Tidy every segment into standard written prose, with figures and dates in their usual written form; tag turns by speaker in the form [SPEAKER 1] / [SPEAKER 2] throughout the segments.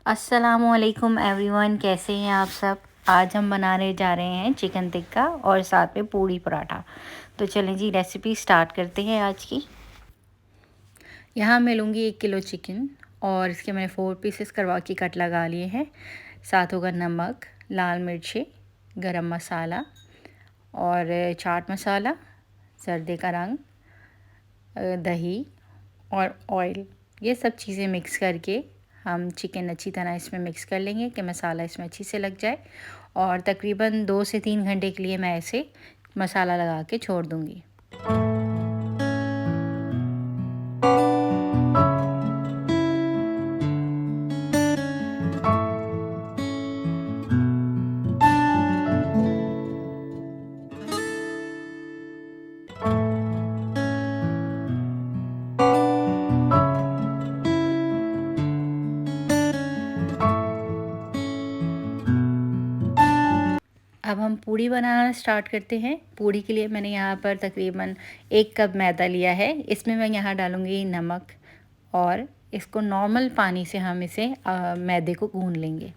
[SPEAKER 1] अस्सलामुअलैकुम एवरीवन, कैसे हैं आप सब। आज हम बनाने जा रहे हैं चिकन टिक्का और साथ में पूड़ी पराठा। तो चलें जी, रेसिपी स्टार्ट करते हैं आज की। यहाँ मैं लूँगी 1 किलो चिकन और इसके मैंने 4 पीसेस करवा के कट लगा लिए हैं। साथ होगा नमक, लाल मिर्ची, गरम मसाला और चाट मसाला, सर्दी का रंग, दही और ऑयल। ये सब चीज़ें मिक्स करके हम चिकन अच्छी तरह इसमें मिक्स कर लेंगे कि मसाला इसमें अच्छी से लग जाए। और तकरीबन 2 से 3 घंटे के लिए मैं ऐसे मसाला लगा के छोड़ दूँगी। अब हम पूड़ी बनाना स्टार्ट करते हैं। पूड़ी के लिए मैंने यहाँ पर तकरीबन 1 कप मैदा लिया है। इसमें मैं यहाँ डालूँगी नमक और इसको नॉर्मल पानी से हम इसे मैदे को गूँध लेंगे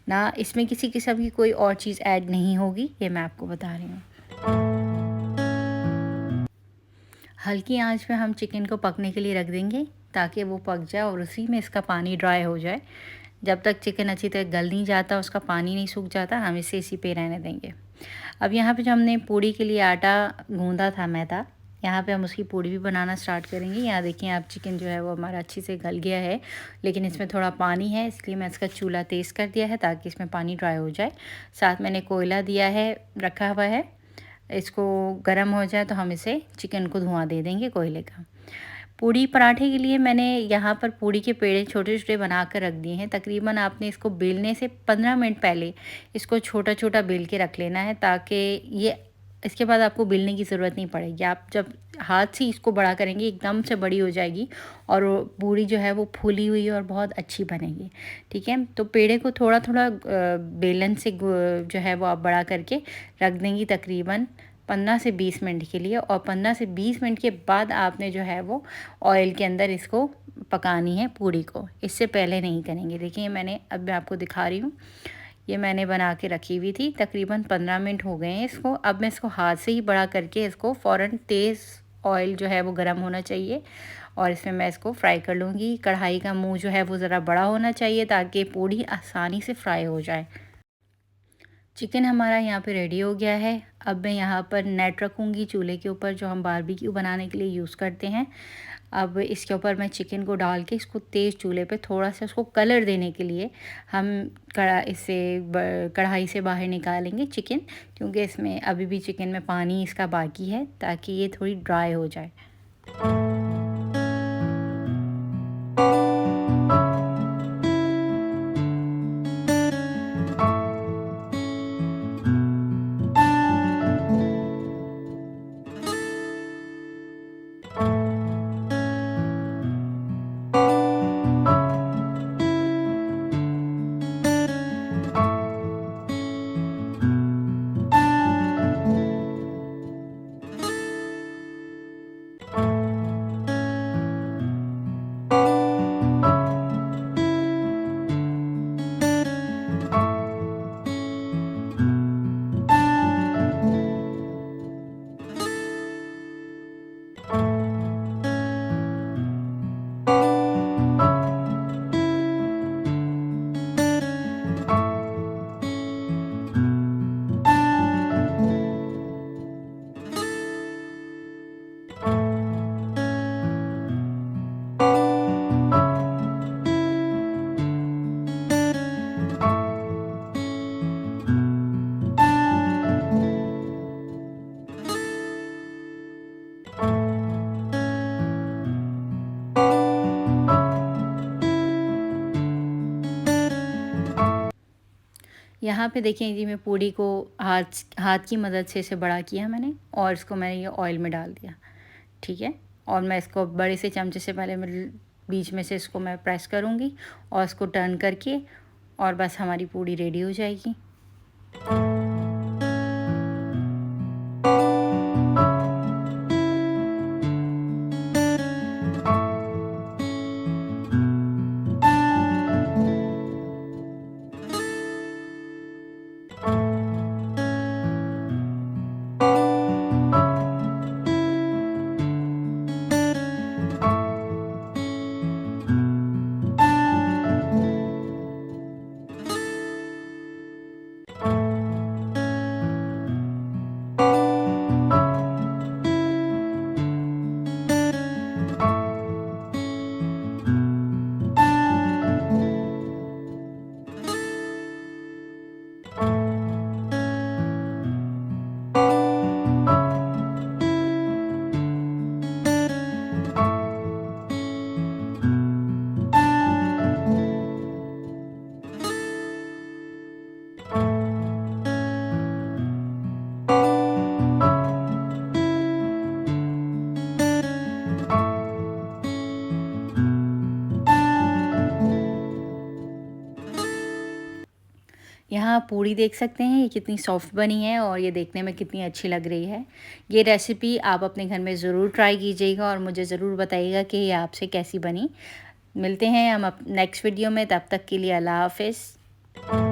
[SPEAKER 1] ना। इसमें किसी किस्म की कोई और चीज़ ऐड नहीं होगी, ये मैं आपको बता रही हूँ। हल्की आंच पे हम चिकन को पकने के लिए रख देंगे ताकि वो पक जाए और उसी में इसका पानी ड्राई हो जाए। जब तक चिकन अच्छी तरह गल नहीं जाता, उसका पानी नहीं सूख जाता, हम इसे इसी पे रहने देंगे। अब यहाँ पे जो हमने पूड़ी के लिए आटा गूंदा था मैदा, यहाँ पे हम उसकी पूड़ी भी बनाना स्टार्ट करेंगे। यहाँ देखिए आप, चिकन जो है वो हमारा अच्छी से गल गया है, लेकिन इसमें थोड़ा पानी है, इसलिए मैं इसका चूल्हा तेज़ कर दिया है ताकि इसमें पानी ड्राई हो जाए। साथ मैंने कोयला दिया है, रखा हुआ है। इसको गर्म हो जाए तो हम इसे चिकन को धुआं दे देंगे कोयले का। पूड़ी पराठे के लिए मैंने यहाँ पर पूड़ी के पेड़े छोटे छोटे बना कर रख दिए हैं। तकरीबन आपने इसको बेलने से 15 मिनट पहले इसको छोटा छोटा बेल के रख लेना है ताकि ये, इसके बाद आपको बेलने की ज़रूरत नहीं पड़ेगी। आप जब हाथ से इसको बड़ा करेंगे एकदम से बड़ी हो जाएगी और वो पूड़ी जो है वो फूली हुई और बहुत अच्छी बनेगी। ठीक है, तो पेड़े को थोड़ा थोड़ा बेलन से जो है वो आप बड़ा करके रख देंगी तकरीबन 15 से 20 मिनट के लिए। और 15 से 20 मिनट के बाद आपने जो है वो ऑयल के अंदर इसको पकानी है पूड़ी को, इससे पहले नहीं करेंगे। देखिए अब मैं आपको दिखा रही हूँ, ये मैंने बना के रखी हुई थी। तकरीबन 15 मिनट हो गए हैं इसको। अब मैं इसको हाथ से ही बड़ा करके इसको फ़ौरन तेज़ ऑयल जो है वो गर्म होना चाहिए और इसमें मैं इसको फ्राई कर लूँगी। कढ़ाई का मुंह जो है वो ज़रा बड़ा होना चाहिए ताकि पूड़ी आसानी से फ्राई हो जाए। चिकन हमारा यहाँ पे रेडी हो गया है। अब मैं यहाँ पर नेट रखूँगी चूल्हे के ऊपर, जो हम बारबेक्यू बनाने के लिए यूज़ करते हैं। अब इसके ऊपर मैं चिकन को डाल के इसको तेज़ चूल्हे पे थोड़ा सा उसको कलर देने के लिए हम कढ़ाई से बाहर निकालेंगे चिकन, क्योंकि इसमें अभी भी चिकन में पानी इसका बाकी है, ताकि ये थोड़ी ड्राई हो जाए। यहाँ पे देखें जी, मैं पूड़ी को हाथ की मदद से इसे बड़ा किया मैंने और इसको मैंने ये ऑयल में डाल दिया। ठीक है, और मैं इसको बड़े से चमचे से पहले मैं बीच में से इसको मैं प्रेस करूँगी और इसको टर्न करके, और बस हमारी पूड़ी रेडी हो जाएगी। यहाँ आप पूड़ी देख सकते हैं ये कितनी सॉफ्ट बनी है और ये देखने में कितनी अच्छी लग रही है। ये रेसिपी आप अपने घर में ज़रूर ट्राई कीजिएगा और मुझे ज़रूर बताइएगा कि ये आपसे कैसी बनी। मिलते हैं हम नेक्स्ट वीडियो में, तब तक के लिए अल्लाह हाफ़िज़।